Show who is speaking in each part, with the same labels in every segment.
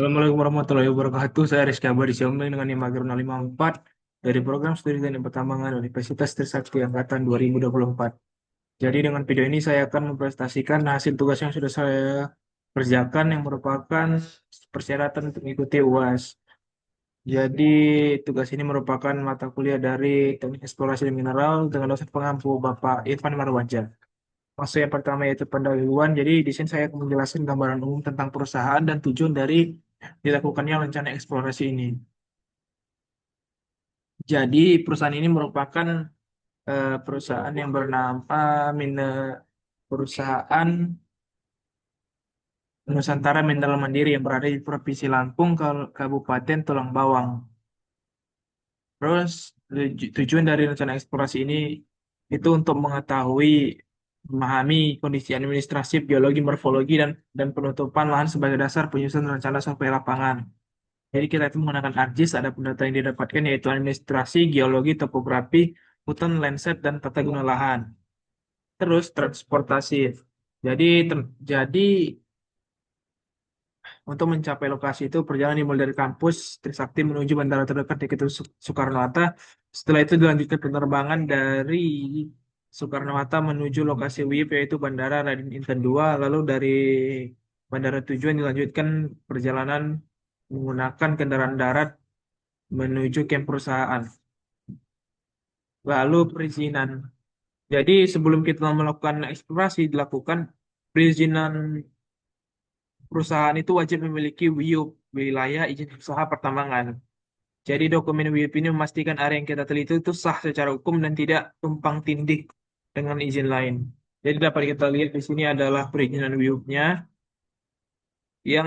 Speaker 1: Assalamualaikum warahmatullahi wabarakatuh. Saya Rizky Abadi Sioming dengan NIM Mager 054 dari Program Studi Teknik Pertambangan Universitas Trisakti Angkatan 2024. Jadi dengan video ini saya akan mempresentasikan hasil tugas yang sudah saya kerjakan yang merupakan persyaratan untuk mengikuti UAS. Jadi tugas ini merupakan mata kuliah dari Teknik Eksplorasi dan Mineral dengan dosen pengampu Bapak Irfan Marwaja. Maksud yang pertama yaitu pendahuluan. Jadi di sini saya akan menjelaskan gambaran umum tentang perusahaan dan tujuan dari dilakukannya rencana eksplorasi ini. Jadi perusahaan ini merupakan perusahaan yang bernama Perusahaan Nusantara Mineral Mandiri yang berada di Provinsi Lampung, Kabupaten Tulang Bawang. Terus tujuan dari rencana eksplorasi ini itu untuk mengetahui, memahami kondisi administrasi, geologi, morfologi, dan penutupan lahan sebagai dasar penyusunan rencana sampai lapangan. Jadi kita itu menggunakan ArcGIS, ada data yang didapatkan yaitu administrasi, geologi, topografi, hutan, landscape, dan tata guna lahan. Terus transportasi. Jadi jadi untuk mencapai lokasi itu perjalanan dimulai dari kampus Trisakti menuju bandara terdekat yaitu Soekarno-Hatta. Setelah itu dilanjutkan penerbangan dari Soekarno-Hatta menuju lokasi WIP yaitu Bandara Raden Inten 2. Lalu dari bandara tujuan dilanjutkan perjalanan menggunakan kendaraan darat menuju camp perusahaan. Lalu perizinan. Jadi sebelum kita melakukan eksplorasi dilakukan perizinan perusahaan itu wajib memiliki WIUP, wilayah izin usaha pertambangan. Jadi dokumen WIUP ini memastikan area yang kita teliti itu sah secara hukum dan tidak tumpang tindih dengan izin lain. Jadi dapat kita lihat di sini adalah perizinan WIUP-nya yang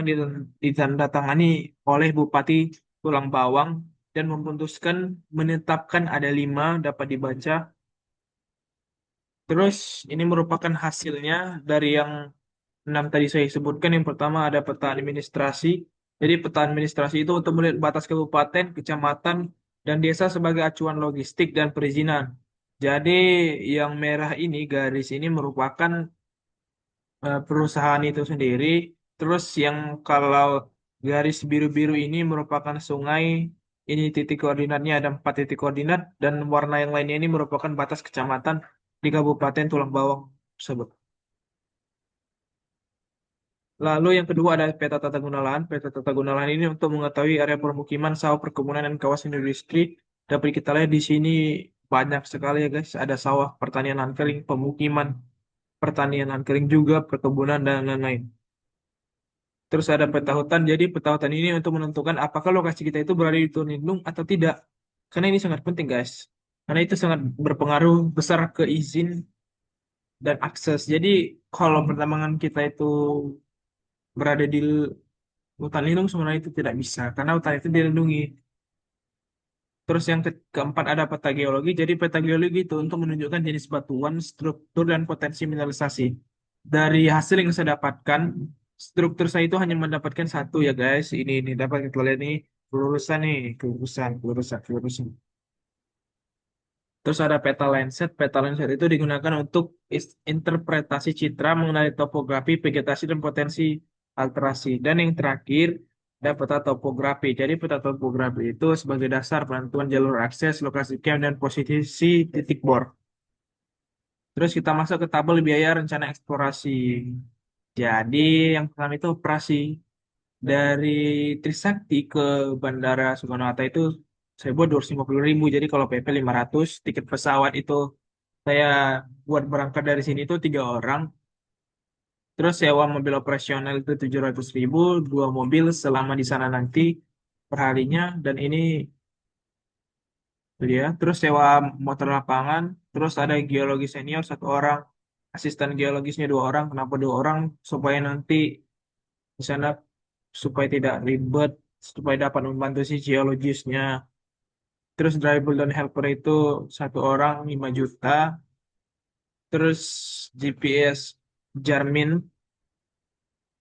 Speaker 1: ditandatangani oleh Bupati Tulang Bawang dan memutuskan menetapkan ada 5 dapat dibaca. Terus ini merupakan hasilnya dari yang 6 tadi saya sebutkan. Yang pertama ada peta administrasi. Jadi peta administrasi itu untuk melihat batas kabupaten, kecamatan, dan desa sebagai acuan logistik dan perizinan. Jadi yang merah ini, garis ini merupakan perusahaan itu sendiri. Terus yang kalau garis biru-biru ini merupakan sungai. Ini titik koordinatnya ada 4 titik koordinat dan warna yang lainnya ini merupakan batas kecamatan di Kabupaten Tulang Bawang tersebut. Lalu yang kedua ada peta tata guna lahan. Peta tata guna lahan ini untuk mengetahui area permukiman, sawah, perkebunan, dan kawasan industri. Dapat kita lihat di sini banyak sekali ya guys. Ada sawah, pertanian lahan kering, pemukiman, pertanian lahan kering juga, perkebunan, dan lain-lain. Terus ada peta hutan. Jadi peta hutan ini untuk menentukan apakah lokasi kita itu berada di hutan lindung atau tidak. Karena ini sangat penting guys. Karena itu sangat berpengaruh besar ke izin dan akses. Jadi kalau pertambangan kita itu berada di hutan lindung sebenarnya itu tidak bisa karena hutan itu dilindungi. Terus yang keempat ada peta geologi. Jadi peta geologi itu untuk menunjukkan jenis batuan, struktur, dan potensi mineralisasi. Dari hasil yang saya dapatkan, struktur saya itu hanya mendapatkan satu ya guys. Ini dapat kita lihat nih pelurusan nih, pelurusan. Terus ada peta Landsat. Peta Landsat itu digunakan untuk interpretasi citra mengenai topografi, vegetasi, dan potensi alterasi. Dan yang terakhir, ada peta topografi. Jadi peta topografi itu sebagai dasar penentuan jalur akses, lokasi camp, dan posisi titik bor. Terus kita masuk ke tabel biaya rencana eksplorasi. Jadi yang pertama itu operasi. Dari Trisakti ke Bandara Soekarno-Hatta itu saya buat 250.000. Jadi kalau PP 500, tiket pesawat itu saya buat berangkat dari sini itu 3 orang. Terus sewa mobil operasional itu 700.000, 2 mobil selama di sana nanti perharinya. Dan ini dia. Terus sewa motor lapangan. Terus ada geologi senior 1 orang, asisten geologisnya 2 orang. Kenapa 2 orang? Supaya nanti di sana supaya tidak ribet, supaya dapat membantu si geologisnya. Terus driver dan helper itu 1 orang 5 juta. Terus GPS Garmin,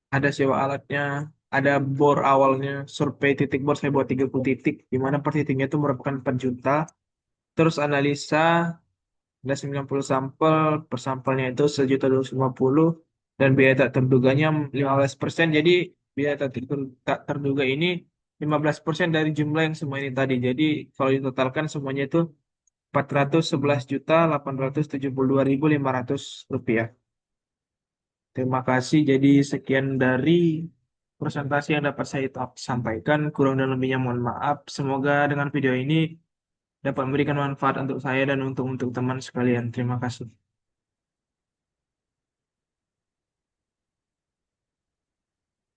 Speaker 1: ada sewa alatnya, ada bor awalnya, survei titik bor saya buat 30 titik, di mana per titiknya itu merupakan 4 juta. Terus analisa, ada 90 sampel, per sampelnya itu 1.250.000, dan biaya tak terduganya 15%. Jadi biaya tak terduga ini 15% dari jumlah yang semua ini tadi. Jadi kalau ditotalkan semuanya itu 411.872.500 rupiah. Terima kasih. Jadi sekian dari presentasi yang dapat saya sampaikan. Kurang dan lebihnya mohon maaf. Semoga dengan video ini dapat memberikan manfaat untuk saya dan untuk teman sekalian. Terima kasih.